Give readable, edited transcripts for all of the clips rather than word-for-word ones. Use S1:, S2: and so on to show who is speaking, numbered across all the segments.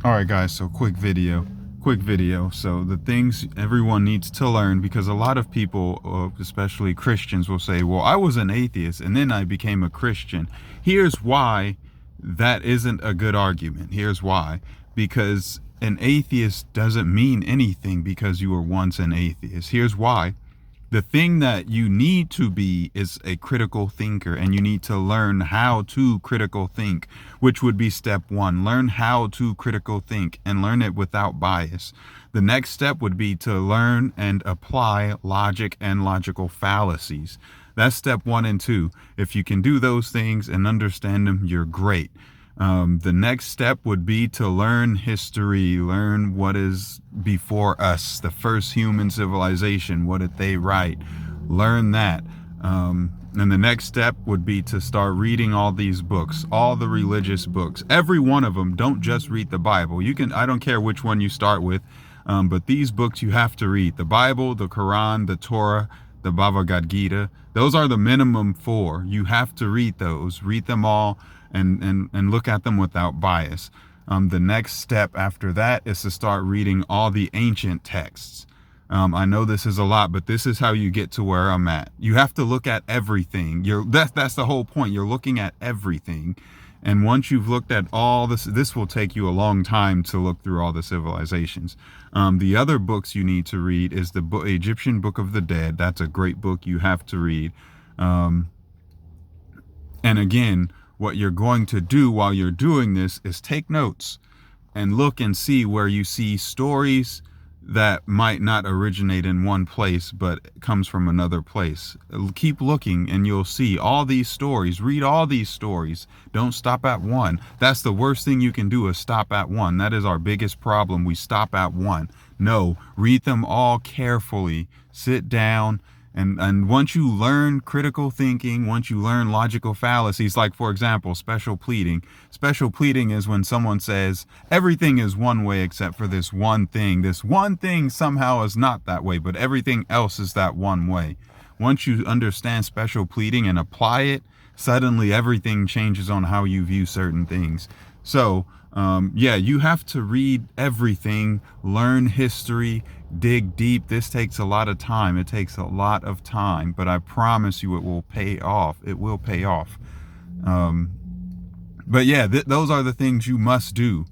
S1: All right, guys, so quick video. So the things everyone needs to learn, because a lot of people, especially Christians, will say, well, I was an atheist and then I became a Christian. Here's why that isn't a good argument. Here's why. Because an atheist doesn't mean anything because you were once an atheist. Here's why. The thing that you need to be is a critical thinker, and you need to learn how to critical think, which would be step one. Learn how to critical think and learn it without bias. The next step would be to learn and apply logic and logical fallacies. That's step 1 and 2. If you can do those things and understand them, you're great. The next step would be to learn history, learn what is before us, the first human civilization, what did they write, learn that. And the next step would be to start reading all these books, all the religious books, every one of them. Don't just read the Bible. I don't care which one you start with, but these books you have to read: the Bible, the Quran, the Torah, the Bhagavad Gita. Those are the minimum 4. You have to read those, read them all, and look at them without bias. The next step after that is to start reading all the ancient texts. I know this is a lot, but this is how you get to where I'm at. You have to look at everything. That's the whole point. You're looking at everything. And once you've looked at all this will take you a long time to look through all the civilizations. The other books you need to read is the Egyptian Book of the Dead. That's a great book you have to read. And again, what you're going to do while you're doing this is take notes and look and see where you see stories that might not originate in one place, but comes from another place. Keep looking and you'll see all these stories. Read all these stories. Don't stop at one. That's the worst thing you can do, is stop at one. That is our biggest problem. We stop at one. No, read them all carefully. Sit down. And once you learn critical thinking, once you learn logical fallacies, like, for example, special pleading. Special pleading is when someone says everything is one way except for this one thing. This one thing somehow is not that way, but everything else is that one way. Once you understand special pleading and apply it, suddenly everything changes on how you view certain things. So, you have to read everything, learn history, dig deep. This takes a lot of time. It takes a lot of time, but I promise you it will pay off. It will pay off. Those are the things you must do.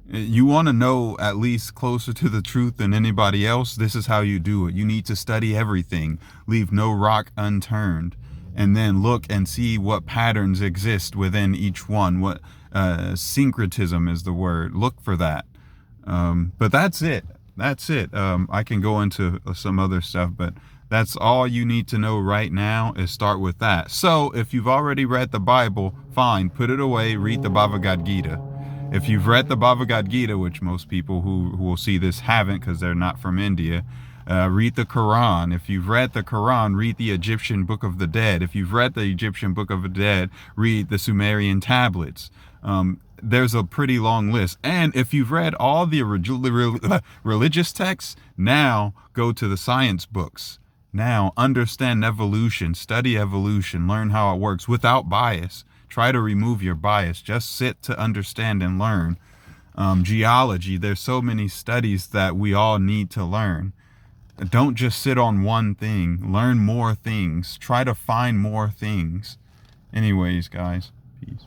S1: You want to know at least closer to the truth than anybody else. This is how you do it. You need to study everything, leave no rock unturned, and then look and see what patterns exist within each one. What syncretism is the word. Look for that. But that's it. I can go into some other stuff, but that's all you need to know right now, is start with that. So if you've already read the Bible, fine, put it away, read the Bhagavad Gita. If you've read the Bhagavad Gita, which most people who will see this haven't because they're not from India, read the Quran. If you've read the Quran, read the Egyptian Book of the Dead. If you've read the Egyptian Book of the Dead, read the Sumerian tablets. There's a pretty long list. And if you've read all the religious texts, now go to the science books. Now understand evolution, study evolution, learn how it works without bias. Try to remove your bias. Just sit to understand and learn. Geology, there's so many studies that we all need to learn. Don't just sit on one thing. Learn more things. Try to find more things. Anyways, guys, peace.